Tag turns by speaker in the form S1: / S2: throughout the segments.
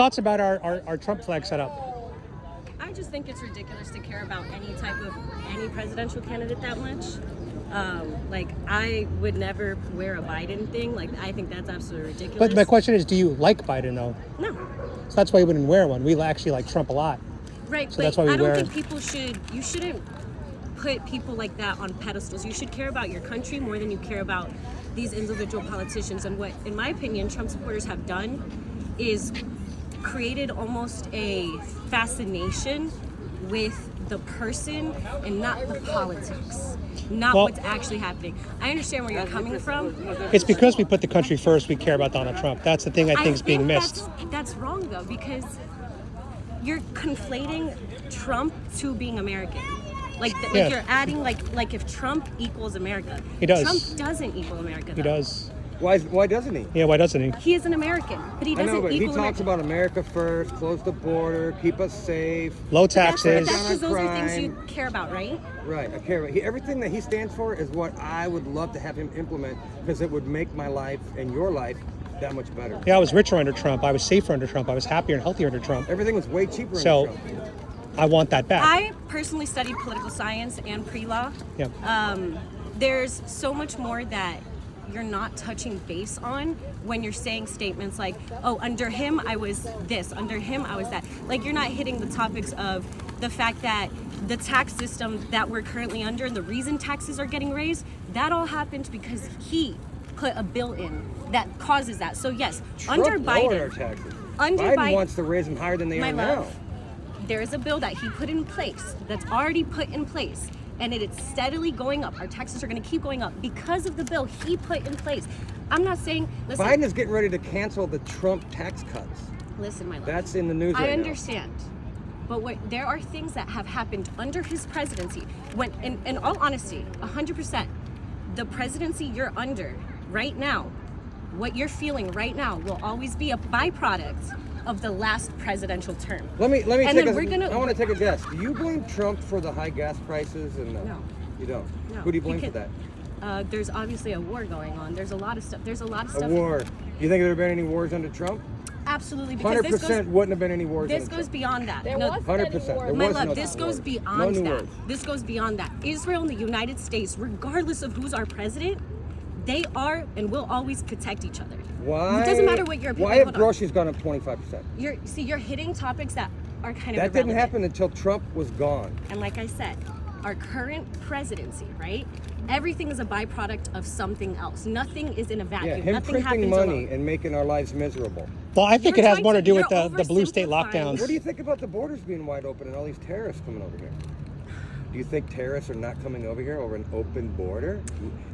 S1: Thoughts about our Trump flag setup?
S2: I just think it's ridiculous to care about any presidential candidate that much. Like, I would never wear a Biden thing. Like, I think that's absolutely ridiculous.
S1: But my question is, do you like Biden though?
S2: No.
S1: So that's why you wouldn't wear one. We actually like Trump a lot.
S2: Right,
S1: so
S2: but
S1: that's why we
S2: I don't
S1: wear...
S2: think you shouldn't put people like that on pedestals. You should care about your country more than you care about these individual politicians. And what, in my opinion, Trump supporters have done is created almost a fascination with the person and not the politics, not what's actually happening. I understand where you're coming from.
S1: It's because we put the country first, we care about Donald Trump. That's the thing I think is being missed.
S2: That's wrong, though, because you're conflating Trump to being American. Like you're adding like if Trump equals America.
S1: He does.
S2: Trump doesn't equal America, though.
S1: He does.
S3: Why doesn't he?
S1: Yeah, why doesn't he?
S2: He is an American, but he doesn't
S3: I know, but
S2: equal
S3: he talks about America first, close the border, keep us safe.
S1: Low taxes.
S2: That's because those are things you care about, right?
S3: Right, I care about. Everything that he stands for is what I would love to have him implement because it would make my life and your life that much better.
S1: Yeah, I was richer under Trump. I was safer under Trump. I was happier and healthier under Trump.
S3: Everything was way cheaper
S1: so,
S3: under Trump.
S1: I want that back.
S2: I personally studied political science and pre-law.
S1: Yeah.
S2: There's so much more that you're not touching base on when you're saying statements like, oh, under him I was this, under him I was that. Like, you're not hitting the topics of the fact that the tax system that we're currently under and the reason taxes are getting raised, that all happened because he put a bill in that causes that. So yes,
S3: Trump
S2: under Biden,
S3: our taxes.
S2: under
S3: Biden wants to raise them higher than they are now.
S2: There is a bill that he put in place that's already put in place, and it is steadily going up. Our taxes are going to keep going up because of the bill he put in place. I'm not saying, listen,
S3: Biden is getting ready to cancel the Trump tax cuts.
S2: Listen, my love.
S3: That's in the news right now.
S2: I understand. But there are things that have happened under his presidency. When, in all honesty, 100%, the presidency you're under right now, what you're feeling right now will always be a byproduct of the last presidential term.
S3: Let me
S2: and
S3: take
S2: then
S3: I want to take a guess. Do you blame Trump for the high gas prices? And
S2: No.
S3: You don't?
S2: No.
S3: Who do you blame for that?
S2: There's obviously a war going on. There's a lot of stuff.
S3: A war. Do you think there have been any wars under Trump?
S2: Absolutely, because
S3: 100% wouldn't have been any wars.
S2: This goes beyond that.
S4: There was
S3: 100%.
S2: My love, this goes beyond that.
S3: wars.
S2: This goes beyond that. Israel and the United States, regardless of who's our president, they are and will always protect each other.
S3: Why?
S2: It doesn't matter what your opinion.
S3: Why have groceries gone up 25%?
S2: You're hitting topics that are kind of
S3: That didn't
S2: irrelevant.
S3: happen until Trump was gone.
S2: And like I said, our current presidency, right? Everything is a byproduct of something else. Nothing is in a vacuum.
S3: Yeah, him
S2: Nothing
S3: printing
S2: happens
S3: money
S2: alone.
S3: and making our lives miserable.
S1: Well, I think
S2: You're
S1: it has
S2: trying
S1: more to
S2: to-
S1: do with
S2: you're
S1: the blue state
S2: oversimplifying.
S1: lockdowns.
S3: What do you think about the borders being wide open and all these terrorists coming over here? Do you think terrorists are not coming over here over an open border?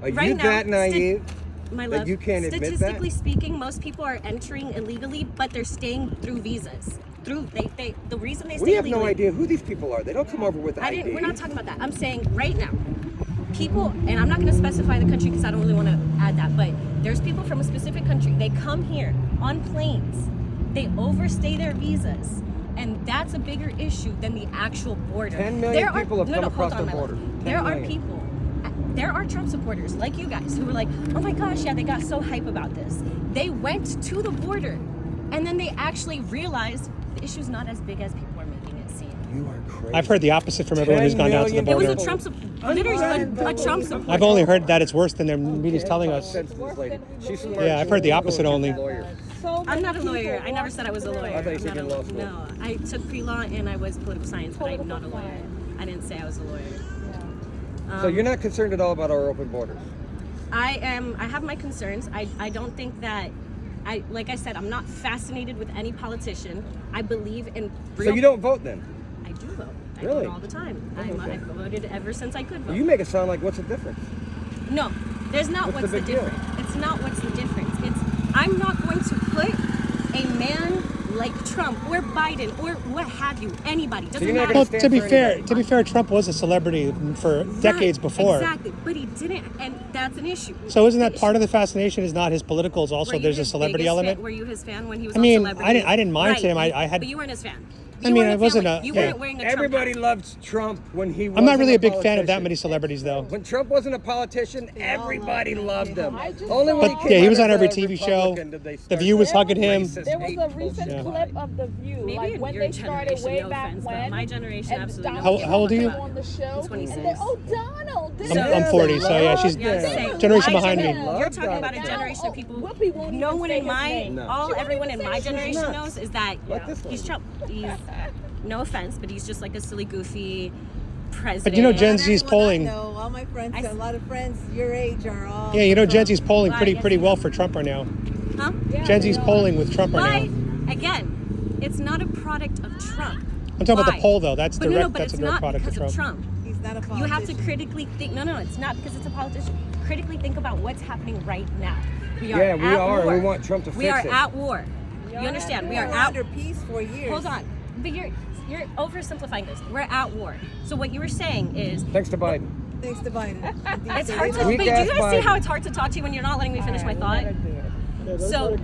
S3: Are
S2: Right
S3: you
S2: now,
S3: that naive?
S2: My
S3: that
S2: love,
S3: you can't admit that?
S2: statistically speaking, most people are entering illegally, but they're staying through visas. The reason they stay
S3: We have
S2: illegally.
S3: no idea who these people are. They don't come over with ID.
S2: We're not talking about that. I'm saying right now, people, and I'm not going to specify the country because I don't really want to add that, but there's people from a specific country. They come here on planes. They overstay their visas. And that's a bigger issue than the actual border.
S3: 10 million people have come across the border.
S2: There are people, there are Trump supporters like you guys who were like, oh my gosh, yeah, they got so hype about this. They went to the border and then they actually realized the issue's not as big as people are making it seem.
S3: You are crazy.
S1: I've heard the opposite from everyone who's gone down to the
S3: 10
S1: border.
S2: It was a Trump supporter.
S1: I've only heard that it's worse than their media's telling us.
S3: Sense to this lady. She's smart.
S1: Yeah, I've heard the opposite only.
S2: I'm not a lawyer. I never said I was a lawyer.
S3: I thought you said
S2: I'm
S3: you
S2: not
S3: were in law
S2: No, I took pre-law and I was political science, but I'm not a lawyer. I didn't say I was a lawyer.
S3: So you're not concerned at all about our open borders?
S2: I have my concerns. I don't think that, like I said, I'm not fascinated with any politician. I believe in real...
S3: So you don't vote then?
S2: I do vote. I
S3: Really?
S2: vote all the time.
S3: Okay.
S2: I've voted ever since I could vote.
S3: You make it sound like what's the difference?
S2: No, there's not
S3: What's
S2: what's
S3: the
S2: the
S3: big deal?
S2: difference. It's not what's the difference. It's I'm not going to put a man like Trump or Biden or what have you, anybody. Doesn't
S3: you're not
S2: matter.
S3: gonna
S1: Well,
S3: stand
S1: to be
S3: for
S1: fair,
S3: anybody.
S1: Trump was a celebrity for decades
S2: Right,
S1: before.
S2: Exactly, but he didn't, and that's an issue.
S1: So isn't that part of the fascination? Is not his politicals? Also,
S2: Were you
S1: there's a
S2: his
S1: celebrity
S2: biggest
S1: element.
S2: Fan? Were you his fan when he was
S1: I mean,
S2: on Celebrity?
S1: I didn't mind
S2: Right,
S1: him. I had.
S2: But you weren't his fan.
S1: I mean, I wasn't a.
S2: You
S1: Yeah.
S2: weren't wearing a Trump
S3: Everybody
S2: hat.
S3: loved Trump when he was
S1: I'm not really a big fan of that many celebrities, though.
S3: When Trump wasn't a politician, everybody loved him.
S4: I just
S3: Only when
S4: saw-
S3: he
S1: Yeah,
S3: came
S1: he was
S3: out
S1: on
S3: as
S1: every
S3: a
S1: TV show.
S3: Republican did they
S1: The
S3: start
S1: View was
S3: to
S1: hugging him.
S3: racist
S4: There was
S3: hate
S4: a recent
S3: bullshit.
S4: clip of The View,
S2: Maybe
S4: like
S2: in
S4: when
S2: your
S4: they started
S2: generation,
S4: way
S2: no
S4: back
S2: offense, but
S4: when.
S2: my generation
S4: and
S2: absolutely
S4: Donald
S2: no
S1: How- how old are you?
S4: came on the show.
S2: 26.
S4: And they, oh, Donald.
S1: I'm 40, so yeah, she's generation
S2: my
S1: behind me.
S2: You're talking about a generation of people.
S4: Whoopi won't
S2: No
S4: even
S2: one
S4: say
S2: in
S4: his
S2: my,
S4: name.
S3: No.
S2: everyone in my
S3: She's
S2: generation
S3: nuts.
S2: knows is that
S3: Let this
S2: he's
S3: lady.
S2: Trump. He's, no offense, but he's just like a silly, goofy president.
S1: But you know, Gen Z's
S5: Everyone
S1: polling.
S5: I know, all my friends,
S2: I
S5: a lot of friends your age are all.
S1: Yeah, you know, Gen Z's polling
S2: Well, I
S1: pretty
S2: guess-
S1: well for Trump right now.
S2: Huh?
S4: Yeah,
S1: Gen
S4: they
S1: Z's
S4: are.
S1: polling with Trump right
S2: But
S1: now.
S2: again, it's not a product of Trump.
S1: I'm talking about the
S2: Why?
S1: poll, though. That's
S2: but
S1: direct.
S2: no, but
S1: that's
S2: it's
S1: a direct
S2: not
S1: product
S2: because
S1: of
S2: of
S1: Trump.
S2: Trump.
S5: He's not a
S2: You
S5: politician.
S2: have to critically think. No, it's not because it's a politician. Critically think about what's happening right now. We are
S3: Yeah, we
S2: at
S3: are, and
S2: war.
S3: we want Trump to
S2: We
S3: fix
S2: are
S3: it.
S2: at war. You understand? We are
S5: We were
S2: at.
S5: under peace for years.
S2: Hold on, but you're oversimplifying this. We're at war. So what you were saying is
S3: Thanks to Biden.
S5: Thanks to Biden.
S2: it's hard to. But
S3: Weak
S2: do you
S3: ass
S2: guys see
S3: Biden.
S2: how it's hard to talk to you when you're not letting me finish my thought? So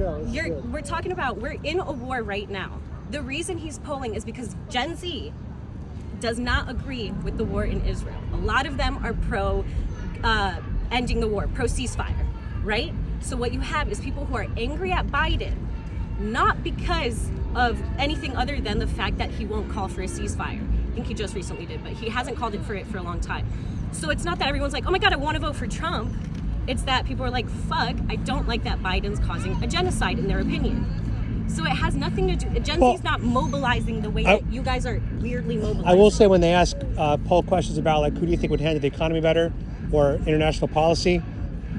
S2: we're talking about we're in a war right now. The reason he's polling is because Gen Z does not agree with the war in Israel. A lot of them are pro ending the war, pro ceasefire, right? So what you have is people who are angry at Biden, not because of anything other than the fact that he won't call for a ceasefire. I think he just recently did, but he hasn't called it for a long time. So it's not that everyone's like, oh my God, I want to vote for Trump. It's that people are like, fuck, I don't like that Biden's causing a genocide in their opinion. So it has nothing to do, Gen
S1: Well,
S2: Z's not mobilizing the way that you guys are weirdly mobilizing.
S1: I will say when they ask poll questions about like who do you think would handle the economy better or international policy,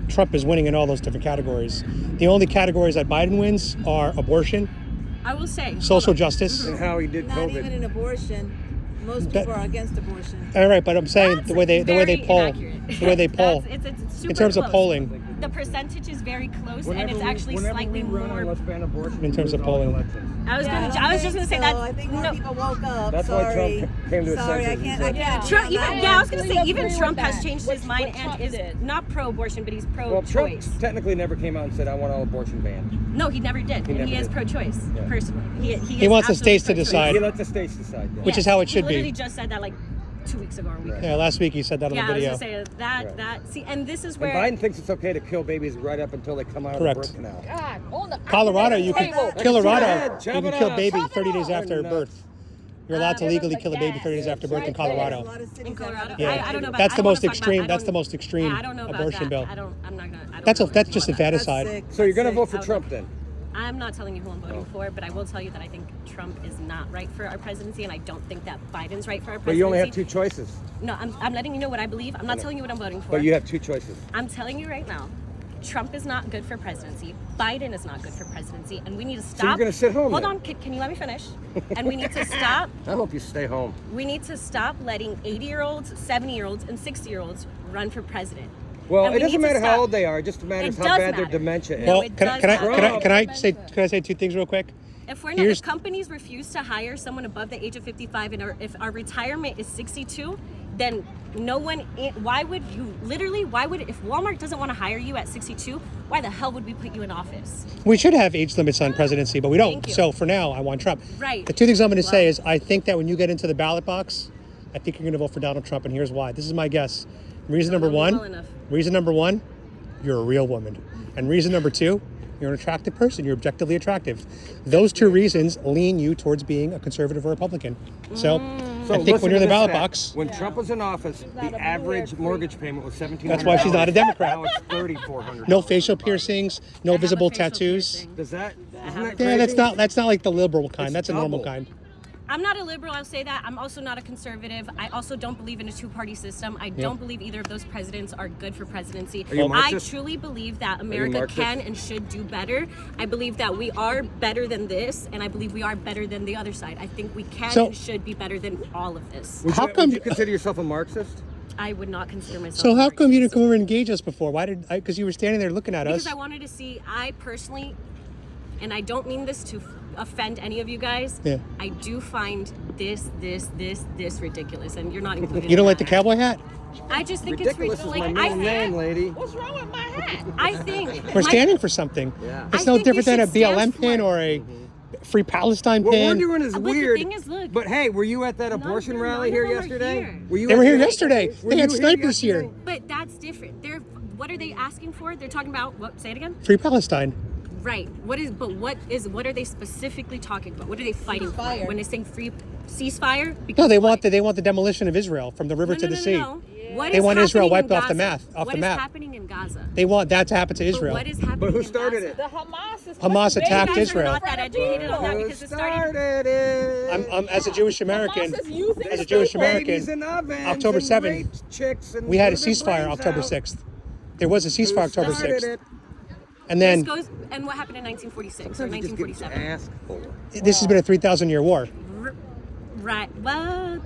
S1: Trump is winning in all those different categories. The only categories that Biden wins are abortion,
S2: I will say.
S1: social justice.
S3: And how he did
S5: Not even
S3: COVID.
S5: an abortion. Most
S1: That-
S5: people are against abortion.
S1: All right, but I'm saying
S2: That's
S1: the way they
S2: very
S1: poll,
S2: inaccurate.
S1: the way they poll.
S2: It's super
S1: In terms of
S2: close.
S1: polling.
S2: The percentage is very close, and it's actually slightly more.
S3: Let's ban abortion.
S1: In terms of polling.
S2: I was
S5: Yeah,
S2: I was just gonna say that.
S5: I think more people woke up.
S3: That's why
S5: Sorry.
S3: Trump came to his
S5: Sorry, I
S3: senses.
S5: can't.
S3: He
S5: I
S3: said-
S5: can't.
S2: Trump,
S5: agree on
S2: even
S5: that.
S2: yeah, I was gonna
S4: actually
S2: say even
S4: agree
S2: Trump
S4: with
S2: has
S4: that.
S2: changed his
S4: What
S2: mind
S4: Trump
S2: and is
S4: did.
S2: not pro-abortion, but he's
S3: Well, Trump
S2: pro-choice.
S3: technically never came out and said, I want all abortion banned.
S2: No, he never did. And
S3: never
S2: he is
S3: did.
S2: pro-choice
S3: Yeah.
S2: personally.
S1: He
S2: is
S1: wants the
S2: absolutely
S1: states to
S2: pro-choice.
S1: decide.
S3: He let the states decide that.
S1: Which is how it should
S2: He literally
S1: be.
S2: just said that like 2 weeks ago or a week.
S3: Right.
S2: ago.
S1: Yeah, last week he said that on
S2: Yeah,
S1: the
S2: I was
S1: video.
S2: gonna say that
S3: Right.
S2: that. See, and this is
S3: And
S2: where
S3: Biden thinks it's okay to kill babies right up until they come out
S1: Correct.
S3: of the birth canal.
S4: God, on the
S1: Colorado, you can
S4: table.
S1: Colorado,
S3: Chop
S1: you can
S3: it
S1: kill
S3: off.
S1: baby
S4: Chop it
S1: 30 days
S4: off.
S1: after
S3: They're
S1: birth. You're allowed to
S4: Give
S1: legally
S4: us
S1: kill a
S4: the
S1: baby
S4: gas.
S1: 30 days after birth in
S4: Right
S1: Colorado.
S5: A lot of cities
S2: in Colorado.
S5: have-
S1: Yeah.
S2: I don't know about
S1: That's
S2: I
S1: the
S2: don't
S1: most
S2: wanna talk
S1: extreme.
S2: about- I
S1: That's the
S2: don't-
S1: most extreme
S2: yeah, I don't know about
S1: abortion
S2: that.
S1: bill.
S2: I'm not gonna. I don't
S1: That's
S2: know
S1: that's
S2: anything
S1: just
S2: about that.
S1: infanticide.
S5: sick.
S3: So you're going to
S5: That's
S3: vote for
S2: sick.
S3: Trump then?
S2: I'm not telling you who I'm voting for, but I will tell you that I think Trump is not right for our presidency, and I don't think that Biden's right for our presidency.
S3: But you only have two choices.
S2: No, I'm letting you know what I believe. I'm not telling you what I'm voting for.
S3: But you have two choices.
S2: I'm telling you right now, Trump is not good for presidency. Biden is not good for presidency, and we need to stop.
S3: you're gonna sit home
S2: Hold
S3: then?
S2: on, can you let me finish? And we need to stop.
S3: I hope you stay home.
S2: We need to stop letting 80-year-olds, 70-year-olds, and 60-year-olds run for president.
S3: Well,
S2: And
S3: it
S2: we
S3: doesn't
S2: need to
S3: matter how
S2: stop.
S3: old they are. It just matters
S2: It
S3: how
S2: does
S3: bad their
S2: matter.
S3: dementia is.
S2: No,
S1: Well,
S2: it
S1: can,
S2: does
S1: can I
S2: matter.
S1: can I say two things real quick?
S2: If we're not,
S1: Here's-
S2: if companies refuse to hire someone above the age of 55 and if our retirement is 62, then no one, why would if Walmart doesn't want to hire you at 62, why the hell would we put you in office?
S1: We should have age limits on presidency, but we don't.
S2: Thank you.
S1: So for now, I want Trump.
S2: Right.
S1: The two things I'm going to say
S2: Well-
S1: is I think that when you get into the ballot box, I think you're going to vote for Donald Trump, and here's why. This is my guess. Reason
S2: Don't
S1: number
S2: know me
S1: one.
S2: well enough.
S1: Reason number one, you're a real woman, and reason number two, you're an attractive person. You're objectively attractive. Those two reasons lean you towards being a conservative or Republican. So I think
S3: listen
S1: when you're in the
S3: to this
S1: ballot
S3: fact.
S1: box,
S3: When Trump was in office,
S4: not a
S3: the
S4: blue
S3: average
S4: hair
S3: mortgage payment was $1,700.
S1: That's why she's not a Democrat.
S3: Now it's $3,400.
S1: no facial piercings, no
S2: I have a
S1: visible
S2: facial
S1: tattoos.
S2: piercing.
S3: Does that? Isn't that
S1: Yeah,
S3: crazy?
S1: that's not like the liberal kind.
S3: It's
S1: That's a normal
S3: double.
S1: kind.
S2: I'm not a liberal, I'll say that. I'm also not a conservative. I also don't believe in a two-party system. I don't believe either of those presidents are good for presidency.
S3: Are you
S2: I
S3: Marxist?
S2: truly believe that America
S3: Marxist?
S2: can and should do better. I believe that we are better than this, and I believe we are better than the other side. I think we can
S1: So-
S2: and should be better than all of this.
S1: How
S3: Would
S1: come-
S3: you consider yourself a Marxist?
S2: I would not consider myself
S1: So
S2: a
S1: how come you didn't
S2: Marxist.
S1: come over and engage us before? Why did? Because you were standing there looking at
S2: Because
S1: us.
S2: I wanted to see, I personally, and I don't mean this to offend any of you guys,
S1: Yeah.
S2: I do find this ridiculous, and you're not included.
S1: You don't
S2: in
S1: like the
S2: that.
S1: cowboy hat?
S2: I just think
S3: Ridiculous
S2: it's
S3: is my
S2: ridiculous.
S3: middle name, lady.
S4: What's wrong with my hat?
S2: I think
S1: We're
S2: my-
S1: standing for something.
S3: Yeah.
S1: It's
S2: I
S1: no
S2: think you
S1: different than a
S2: should stand
S1: BLM
S2: for
S1: pin
S2: it.
S1: or a free Palestine
S3: What we're
S1: pin.
S3: doing is
S2: But
S3: weird.
S2: the thing is, look.
S3: But hey, were you at that abortion rally here yesterday?
S1: They were here yesterday. They had snipers here.
S2: But that's different. What are they asking for? They're talking about what? Say it again.
S1: Free Palestine.
S2: Right. What are they specifically talking about? What are they fighting for?
S5: Ceasefire.
S2: When they saying free ceasefire?
S1: No,
S2: Because
S1: they
S2: what?
S1: want the demolition of Israel from the river to the sea.
S2: No. What
S1: They
S2: is
S1: want Israel
S2: happening
S1: wiped
S2: in
S1: off the
S2: Gaza?
S1: map.
S2: What is happening in Gaza?
S1: They want that to happen to
S2: But
S1: Israel.
S2: what is happening
S3: But who
S2: in
S3: started
S2: Gaza?
S3: it?
S4: The Hamas is
S1: Hamas
S4: putting
S1: attacked
S4: babies
S1: Israel.
S4: in
S2: Not that
S4: front of
S2: educated on that
S4: people.
S2: because it started.
S3: it?
S1: I'm as a Jewish American,
S4: Hamas is using
S1: as a
S4: it.
S1: Jewish
S3: Babies
S1: American,
S3: in ovens
S1: October
S3: and
S1: 7th,
S3: raped chicks and
S1: we had a
S3: blew their
S1: ceasefire
S3: brains
S1: October
S3: out.
S1: 6th. There was a ceasefire
S3: Who
S1: October
S3: started
S1: 6th.
S3: it?
S1: And then
S2: And what happened in 1946 or
S3: Sometimes you just get what you
S2: 1947?
S3: ask for.
S1: this has been a 3,000-year war.
S2: Right. Well,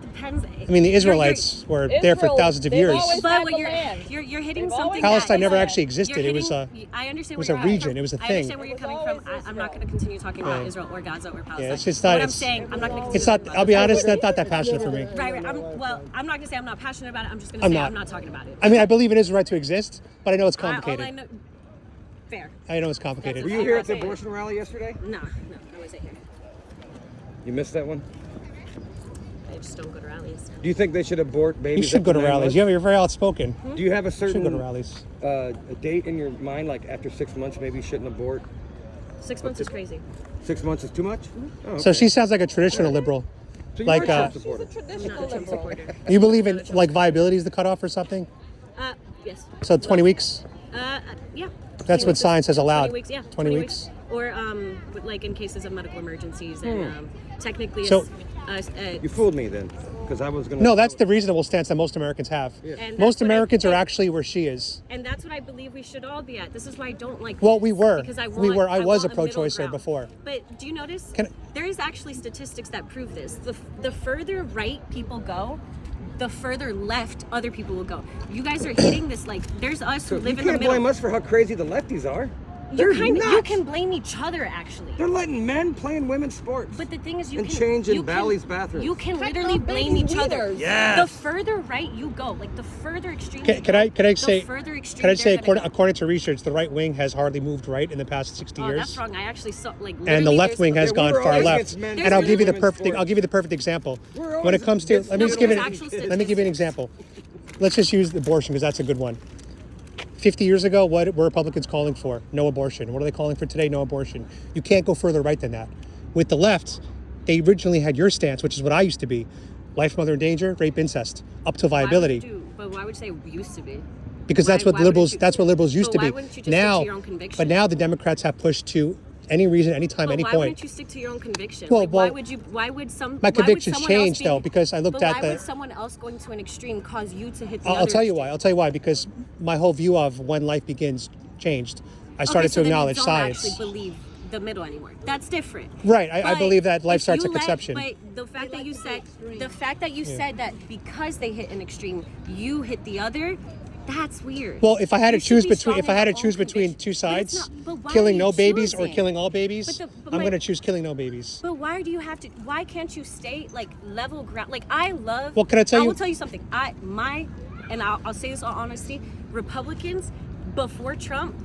S2: depends.
S1: I mean, the Israelites were there for
S4: Israel,
S1: thousands of
S4: they've
S1: years.
S4: always-
S2: But
S4: had
S2: what
S4: the
S2: you're
S4: land.
S2: you're hitting
S4: They've
S2: something.
S4: always
S1: Palestine
S4: had
S1: never
S4: the
S1: actually
S4: land.
S1: existed. It was a
S2: I understand.
S1: was
S2: where
S1: a
S2: you're at.
S1: region. It was a
S2: I
S1: thing.
S2: understand where you're coming from.
S4: always
S2: I'm not going to continue talking about Israel or Gaza or Palestine.
S1: it's just
S2: But
S1: not-
S2: what I'm
S1: it's-
S2: saying, I'm not going to.
S1: It's not. I'll be honest. That's not that passionate for me.
S2: Right. I'm not going to say I'm not passionate about it. I'm just going to
S1: I'm
S2: say
S1: not.
S2: I'm not talking about it.
S1: I mean, I believe it is right to exist, but I know it's
S2: All I
S1: complicated.
S2: know. Fair.
S1: I know it's complicated.
S3: Were you here at the abortion rally yesterday?
S2: No, I wasn't here.
S3: You missed that one?
S2: I just don't go to rallies.
S3: Do you think they should abort babies?
S1: You should
S3: up
S1: go to
S3: 9
S1: rallies.
S3: months?
S1: You're very outspoken.
S3: Do you have a
S1: You should
S3: certain
S1: go to rallies.
S3: a date in your mind, like after 6 months, maybe you shouldn't abort?
S2: 6 months is crazy.
S3: 6 months is too much? Oh,
S1: So
S3: okay.
S1: she sounds like a traditional liberal.
S3: So you
S1: like,
S3: are a Trump
S1: uh,
S3: supporter.
S4: She's a
S2: I'm
S4: traditional
S2: not a Trump
S4: liberal.
S2: supporter.
S1: You believe in like viability is the cutoff or something?
S2: Yes.
S1: So 20 weeks.
S2: Yeah.
S1: That's
S2: 20
S1: what
S2: weeks
S1: science has allowed.
S2: 20 weeks, yeah.
S1: 20 weeks.
S2: Or like in cases of medical emergencies, and technically,
S1: So-
S3: You fooled me then, because I was going to.
S1: No, that's the reasonable stance that most Americans have.
S2: And
S1: Most
S2: that's what I
S1: Americans are
S2: think-
S1: actually where she is.
S2: and that's what I believe we should all be at. This is why I don't like.
S1: Well,
S2: this,
S1: we were.
S2: because I
S1: We
S2: want,
S1: were. I was a
S2: want middle
S1: pro-choicer
S2: ground.
S1: before.
S2: But do you notice?
S1: Can I-
S2: there is actually statistics that prove this. The further right people go, the further left other people will go. You guys are hitting this like there's us who
S3: You
S2: live in the
S3: can't
S2: middle.
S3: blame us for how crazy the lefties are.
S2: You
S3: They're
S2: you
S3: nuts.
S2: can blame each other actually.
S3: They're letting men play in women's sports.
S2: But the thing is, you
S3: And
S2: can
S3: change in
S2: you can-
S3: Bally's bathrooms.
S2: You can
S4: Heck,
S2: literally
S4: no,
S2: blame
S4: babies'
S2: each other.
S4: leaders.
S3: Yes.
S2: The further right you go, like the further extreme. you
S1: Can
S2: go,
S1: I
S2: the
S1: say?
S2: further extreme
S1: Can I say
S2: they're gonna go.
S1: according to research, the right wing has hardly moved right in the past 60
S2: Oh,
S1: years.
S2: that's wrong. I actually saw like.
S1: And the
S2: literally
S1: left
S2: there's-
S1: wing has
S3: Yeah, we
S1: gone
S3: were
S1: far
S3: always
S1: left.
S3: against men
S1: And I'll give you the
S3: playing
S1: perfect.
S3: women's
S1: I'll give you the perfect example.
S3: We're
S1: When
S3: always
S1: it comes to,
S3: against
S1: let me
S3: men
S1: just give
S2: there's
S1: it.
S2: actual
S1: Let me give you an
S2: statistics.
S1: example. Let's just use abortion because that's a good one. 50 years ago, what were Republicans calling for? No abortion. What are they calling for today? No abortion. You can't go further right than that. With the left, they originally had your stance, which is what I used to be. Life, mother in danger, rape, incest, up to viability.
S2: But why would you say used to be?
S1: Because that's
S2: Why-
S1: what
S2: why wouldn't
S1: liberals.
S2: you-
S1: That's what liberals used
S2: but
S1: to
S2: why
S1: be.
S2: wouldn't you just stick to
S1: Now,
S2: your own conviction?
S1: but now the Democrats have pushed to any reason, anytime,
S2: But
S1: any
S2: why
S1: point.
S2: wouldn't you stick to your own conviction?
S1: Well,
S2: like, why
S1: well,
S2: would you? Why would some?
S1: my
S2: why would
S1: convictions
S2: someone else
S1: changed,
S2: be-
S1: though, because I looked
S2: but
S1: at
S2: why
S1: the-
S2: would someone else going to an extreme cause you to hit the
S1: I'll
S2: other
S1: tell you
S2: extreme?
S1: why. I'll tell you why. Because my whole view of when life begins changed. I started
S2: so
S1: to
S2: then
S1: acknowledge
S2: you don't
S1: science.
S2: actually believe the middle anymore. That's different.
S1: Right. I
S2: But
S1: believe that life
S2: if
S1: starts
S2: you
S1: at conception.
S2: But the fact that you said, said that because they hit an extreme, you hit the other. That's weird.
S1: Well, if I had to
S2: You should
S1: choose
S2: be
S1: between,
S2: strong
S1: if I
S2: in
S1: had to
S2: your
S1: choose
S2: own
S1: between
S2: conviction.
S1: two
S2: But it's
S1: sides,
S2: not- but why
S1: killing
S2: are
S1: no
S2: you
S1: babies or
S2: choosing?
S1: killing all babies,
S2: But
S1: I'm
S2: my-
S1: going to choose killing no babies.
S2: But why do you have to? Why can't you stay like level ground? Like I love.
S1: Well, can I tell you-
S2: will tell you something. I'll say this in all honesty. Republicans before Trump,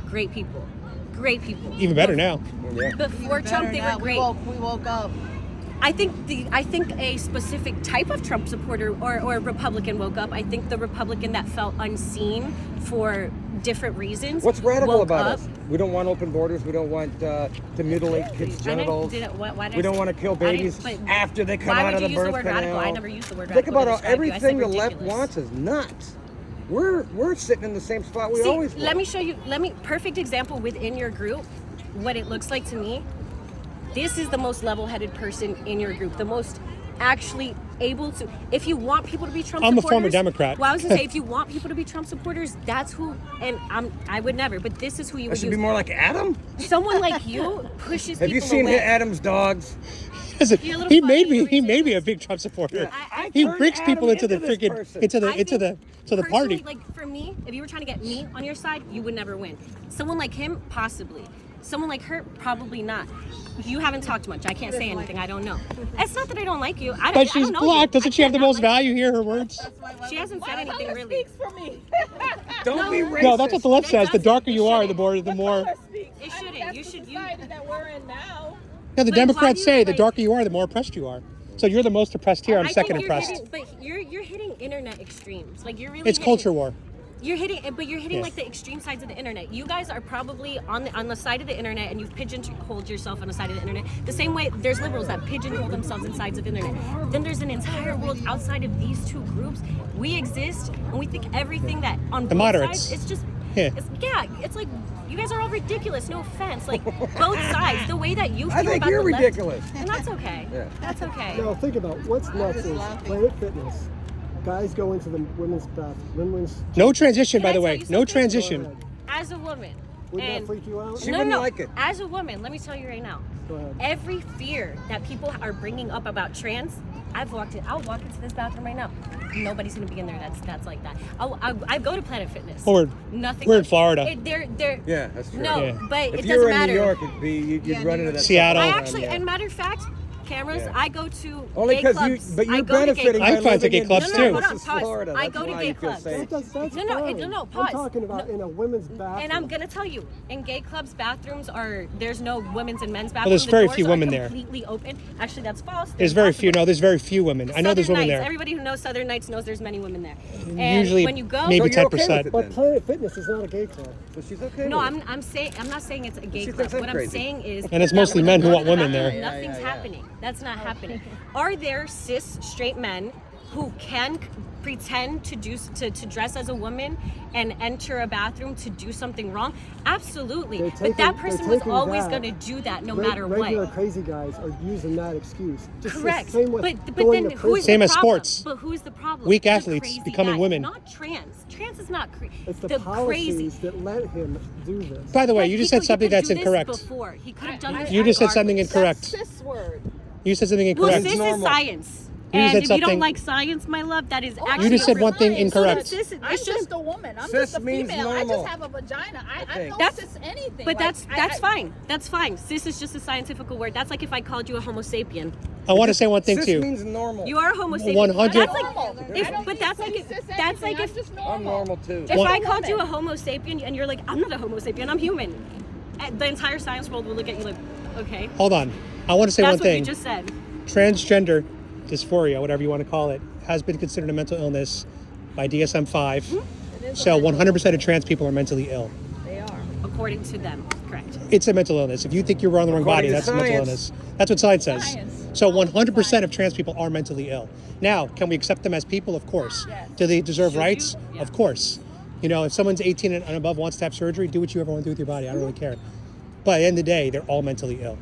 S2: great people, great people.
S1: Even better now.
S3: Yeah.
S2: Before Trump, they were great.
S5: We woke up.
S2: I think a specific type of Trump supporter or Republican woke up. I think the Republican that felt unseen for different reasons.
S3: What's radical
S2: woke
S3: about
S2: up.
S3: us? We don't want open borders. We don't want to mutilate kids'
S2: I
S3: genitals.
S2: why did
S3: We
S2: I
S3: don't
S2: say-
S3: want to kill
S2: I didn't-
S3: babies
S2: but
S3: after they come
S2: why
S3: out
S2: would
S3: of
S2: you
S3: the
S2: use the
S3: birth
S2: word
S3: canal.
S2: radical? I never used the word
S3: Think
S2: radical
S3: about
S2: to
S3: how
S2: describe you. I said
S3: everything the left
S2: ridiculous.
S3: wants is nuts. We're sitting in the same spot we
S2: See,
S3: always were.
S2: let me show you. Perfect example within your group. What it looks like to me. This is the most level-headed person in your group. The most actually able to. If you want people to be Trump
S1: I'm a
S2: supporters,
S1: former Democrat.
S2: Well, I was gonna say if you want people to be Trump supporters, that's who. And I would never. But this is who you
S3: I
S2: would
S3: should
S2: use.
S3: be more like Adam.
S2: Someone like you pushes
S3: Have
S2: people
S3: you seen
S2: away.
S3: Adam's dogs?
S1: Listen,
S2: You're a little
S1: he
S2: funny,
S1: made me.
S2: you're
S1: He made me a
S2: ridiculous.
S1: big Trump supporter.
S3: I
S1: He
S3: turned
S1: brings people
S3: Adam
S1: into the
S3: into this
S1: freaking
S3: person.
S1: into
S2: I
S1: the
S2: think
S1: party.
S2: personally, like for me, if you were trying to get me on your side, you would never win. Someone like him, possibly. Someone like her, probably not. You haven't talked much. I can't say anything. I don't know. It's not that I don't like you. I
S1: But
S2: I
S1: she's
S2: don't know
S1: black.
S2: you.
S1: Doesn't she have the
S2: I
S1: most
S2: cannot
S1: value here? Her words.
S2: like- She hasn't said
S4: My
S2: anything
S4: color
S2: really.
S4: speaks for me.
S3: Don't be racist.
S1: No, that's what the left says. The
S2: doesn't.
S1: darker
S2: It
S1: you are, the
S2: shouldn't.
S1: more the more.
S4: Color speaks.
S2: It
S4: I mean,
S2: shouldn't.
S4: that's
S2: You
S4: the
S2: should-
S4: society that we're in now.
S1: Yeah, the
S2: But why
S1: Democrats
S2: do you,
S1: say the
S2: like-
S1: darker you are, the more oppressed you are. So you're the most oppressed here. I'm
S2: I
S1: second
S2: think you're
S1: oppressed.
S2: hitting, but you're hitting internet extremes. Like you're really.
S1: It's
S2: hitting,
S1: culture war.
S2: You're hitting, but you're hitting
S1: Yeah.
S2: like the extreme sides of the internet. You guys are probably on the side of the internet, and you've pigeonholed yourself on the side of the internet. The same way there's liberals that pigeonhole themselves in sides of the internet. Then there's an entire world outside of these two groups. We exist, and we think everything that on
S1: The
S2: both
S1: moderates.
S2: sides. It's just.
S1: Yeah.
S2: It's like you guys are all ridiculous. No offense, like both sides. The way that you feel
S3: I think
S2: about
S3: you're
S2: the left-
S3: ridiculous.
S2: and that's okay.
S3: Yeah.
S2: That's okay.
S6: Now think about what's nuts is Planet Fitness. Guys go into the women's bathroom. Women's.
S1: No transition,
S2: Can
S1: by
S2: I
S1: the
S2: tell
S1: way.
S2: you
S1: No
S2: something?
S1: transition.
S2: As a woman,
S6: Would that
S2: and
S6: freak you out?
S3: She wouldn't like it.
S2: As a woman, let me tell you right now.
S6: Go ahead.
S2: Every fear that people are bringing up about trans, I'll walk into this bathroom right now. Nobody's gonna be in there that's like that. I go to Planet Fitness.
S1: Well,
S2: Nothing.
S1: we're in
S2: else.
S1: Florida.
S2: They're
S3: Yeah, that's true.
S2: no,
S1: Yeah.
S2: but
S3: If
S2: it
S3: you were
S2: doesn't
S3: in
S2: matter.
S3: New York, you'd run into that.
S1: Seattle.
S2: I
S3: stuff all
S2: actually,
S3: the time,
S2: and matter of fact, cameras.
S3: Yeah.
S2: I go to
S3: Only
S2: gay
S3: because
S2: clubs.
S3: but
S2: I
S3: you're
S2: go to gay
S3: benefiting.
S2: clubs.
S1: I'm fine to gay
S3: living in
S1: clubs,
S2: No,
S1: too.
S2: hold on,
S3: Texas,
S2: pause.
S3: Florida.
S2: I
S3: That's
S2: go to
S3: why
S2: gay
S3: you feel
S2: clubs.
S3: safe.
S6: That's
S2: No,
S6: fine.
S2: no, pause.
S6: I'm talking about
S2: No.
S6: in a women's bathroom.
S2: And I'm gonna tell you, in gay clubs, bathrooms are there's no women's and men's bathrooms.
S1: there's
S2: The
S1: very
S2: doors
S1: few
S2: are
S1: women there.
S2: Completely open. Actually, that's false.
S1: There's very few. No, there's very few women. I know there's
S2: Southern
S1: women
S2: Nights,
S1: there.
S2: Everybody who knows Southern Nights knows there's many women there. And
S1: Usually
S2: when you go,
S1: maybe
S3: So you're okay
S1: 10%.
S3: with it?
S6: But Planet Fitness is not a gay club.
S3: So she's okay.
S2: no,
S3: with it.
S2: I'm not saying it's a gay
S3: She
S2: club.
S3: thinks I'm
S2: What I'm
S3: crazy.
S2: saying is,
S1: And it's
S2: that
S1: mostly
S2: when
S1: men
S2: you
S1: who
S2: go
S1: want
S2: to the
S1: women there.
S2: bathroom,
S3: Yeah,
S2: Nothing's
S3: yeah, yeah.
S2: happening. That's not happening. Are there cis straight men who can pretend to dress as a woman and enter a bathroom to do something wrong? Absolutely.
S6: They're
S2: But that
S6: taking-
S2: person
S6: they're
S2: was
S6: taking
S2: always
S6: that.
S2: going to do that no
S6: Re-
S2: matter
S6: regular
S2: what.
S6: crazy guys are using that excuse. Just the
S2: Correct.
S6: same with
S2: But
S6: going
S2: then
S6: to
S2: who is
S6: prison.
S1: Same
S2: the
S1: as
S2: problem?
S1: sports.
S2: But who is the problem?
S1: Weak
S2: The
S1: athletes
S2: crazy
S1: becoming
S2: guy.
S1: women.
S2: Not trans. Trans is not
S6: It's the,
S2: the
S6: policies
S2: crazy.
S6: that let him do this.
S1: By the way,
S2: But
S1: you
S2: he
S1: just said
S2: could-
S1: something
S2: he could
S1: that's
S2: do this
S1: incorrect.
S2: Before. He could have done this.
S1: You just said something
S2: regardless.
S1: incorrect.
S4: Cis word.
S1: You said something
S2: Well,
S1: incorrect.
S2: cis is
S3: normal.
S2: science.
S1: You
S2: And
S1: said
S2: if you don't
S1: something-
S2: like science, my love, that is
S4: Oh,
S2: actually.
S1: You just said one thing
S4: Science.
S1: incorrect.
S2: Cis,
S4: I'm just a woman. I'm
S3: Cis
S4: just a
S3: means
S4: female. I
S3: normal.
S4: just have a vagina. I
S3: think.
S4: don't
S2: That's-
S4: cis anything.
S2: But
S4: Like,
S2: that's fine. That's fine. Cis is just a scientific word. That's like if I called you a Homo sapien.
S1: I want to say one thing
S3: Cis
S1: too.
S3: means normal.
S2: You are a Homo sapien.
S1: 100
S2: That's like,
S4: normal.
S2: if,
S4: I don't
S2: but
S4: need
S2: that's
S4: to
S2: like
S4: be
S2: if,
S4: cis
S2: that's
S4: anything.
S2: like
S4: I'm
S2: if
S4: just
S3: I'm normal too.
S2: if
S1: One-
S2: I called you a Homo sapien and you're like, I'm not a Homo sapien, I'm human. The entire science world will look at you like, okay.
S1: Hold on. I want to say
S2: That's
S1: one
S2: what
S1: thing.
S2: you just said.
S1: Transgender dysphoria, whatever you want to call it, has been considered a mental illness by DSM-5. So 100% of trans people are mentally ill.
S4: They are.
S2: According to them, correct.
S1: It's a mental illness. If you think you're on the wrong body,
S3: According to
S1: that's a mental
S3: science.
S1: illness. That's what science says.
S4: Science.
S1: So 100% of trans people are mentally ill. Now, can we accept them as people? Of course.
S4: Yes.
S1: Do they deserve
S2: Should
S1: rights?
S2: you? Yeah.
S1: Of course. You know, if someone's 18 and above wants to have surgery, do what you ever want to do with your body. I don't really care. But at the end of the day, they're all mentally ill.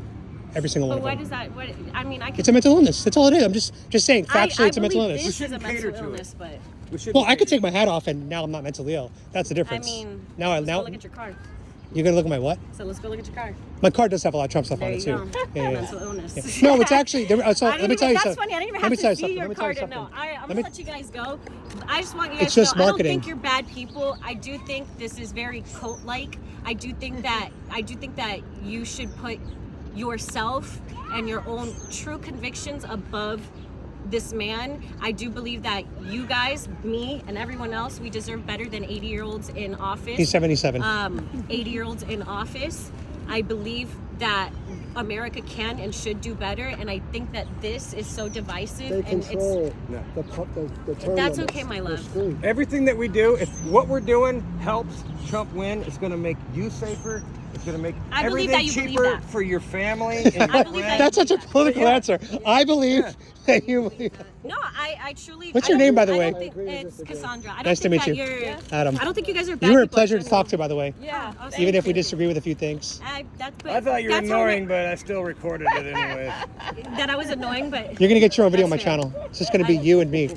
S1: Every single
S2: But
S1: one
S2: why
S1: of
S2: does
S1: them.
S2: that? What I mean, I could.
S1: It's a mental illness. That's all it is. I'm just saying, factually,
S2: I
S1: it's a mental
S2: believe
S1: illness.
S2: This is a
S3: shouldn't cater
S2: mental
S3: to it.
S2: illness, but
S3: We shouldn't
S1: Well, I could
S3: cater.
S1: take my hat off and now I'm not mentally ill. That's the
S2: I
S1: difference.
S2: mean,
S1: now
S2: let's
S1: now
S2: go look at your card.
S1: you're gonna look at my what?
S2: So let's go look at your card.
S1: My card does have a lot of Trump stuff
S2: There
S1: on
S2: you
S1: it
S2: go.
S1: too. Yeah, yeah,
S2: Mental
S1: yeah.
S2: illness.
S1: No, it's actually. Let me
S2: I
S1: tell
S2: didn't
S1: you
S2: even, that's
S1: something.
S2: funny. I didn't even
S1: Let me
S2: have
S1: tell you
S2: to see
S1: something.
S2: your
S1: Let me tell you
S2: card to know.
S1: something.
S2: I'm
S1: Let
S2: gonna
S1: me-
S2: let you guys go. I just want you guys
S1: It's
S2: to know
S1: just
S2: I don't
S1: marketing.
S2: think you're bad people. I do think this is very cult-like. I do think that you should put yourself and your own true convictions above this man. I do believe that you guys, me, and everyone else, we deserve better than 80-year-olds in office.
S1: He's 77.
S2: 80-year-olds in office. I believe that America can and should do better, and I think that this is so divisive.
S6: They
S2: and
S6: control
S3: No.
S6: the term
S2: That's
S6: limits.
S2: okay, my
S6: They're
S2: love.
S6: screwed.
S3: Everything that we do, if what we're doing helps Trump win, it's going to make you safer. It's going to make
S2: I believe
S3: everything
S2: that you believe
S3: cheaper
S2: that.
S3: for your family and your
S2: I believe that
S3: friends.
S1: That's such a political
S3: Yeah.
S1: answer. I believe
S3: Yeah.
S1: that you believe.
S2: no, I truly.
S1: What's
S2: I
S1: your
S2: don't-
S1: name, by the
S2: I
S1: way?
S2: don't think
S6: I agree with
S2: it's
S6: this again.
S2: Cassandra. I don't
S1: Nice to
S2: think
S1: meet
S2: that
S1: you.
S2: you're-
S1: Adam.
S2: I don't think you guys are bad
S1: You were a
S2: people,
S1: pleasure to
S2: actually.
S1: talk to, by the way.
S4: Yeah.
S1: Even if we disagree with a few things.
S3: I thought you were
S2: that's all
S3: annoying, but I still recorded it anyway.
S2: that I was annoying, but
S1: You're gonna get your own video on my
S2: That's fair.
S1: channel. It's just gonna be you and me.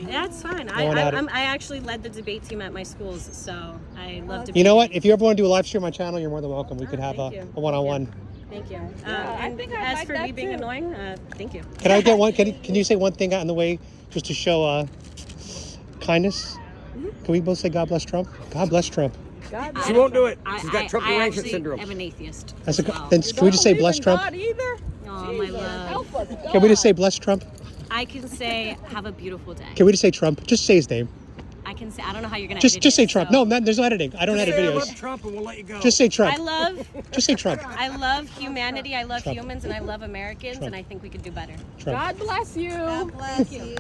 S2: that's fine.
S1: Going at it.
S2: I actually led the debate team at my schools, so I love debating.
S1: You know what? If you ever want to do a live stream on my channel, you're more than welcome. We could have
S2: thank
S1: a
S2: you.
S1: one-on-one.
S2: Thank you.
S4: I
S2: and
S4: think I'd
S2: as
S4: like
S2: for
S4: that
S2: me being
S4: too.
S2: annoying, thank you.
S1: Can I get one? Can you say one thing out in the way just to show kindness? Can we both say God bless Trump? God bless Trump.
S4: God,
S3: She won't do it.
S2: I,
S3: She's got Trump
S2: I
S3: derangement
S2: actually
S3: syndrome.
S2: am an atheist.
S1: That's
S2: as
S1: a,
S2: well.
S1: then can we just say bless Trump?
S4: God either.
S2: Oh, my
S4: Jesus,
S2: love.
S4: help us,
S1: Can we
S4: God.
S1: just say bless Trump?
S2: I can say have a beautiful day.
S1: Can we just say Trump? Just say his name.
S2: I can say I don't know how you're gonna.
S1: Just
S2: edit
S1: say
S2: it,
S1: Trump.
S2: so.
S1: No, there's no editing. I don't edit
S3: Say I love
S1: videos.
S3: Trump and we'll let you go.
S1: Just say Trump.
S2: I love
S1: Just say Trump.
S2: humanity. I love
S1: Trump.
S2: humans, and I love Americans,
S1: Trump.
S2: and I think we could do better.
S1: Trump.
S4: God bless you.
S5: God bless you.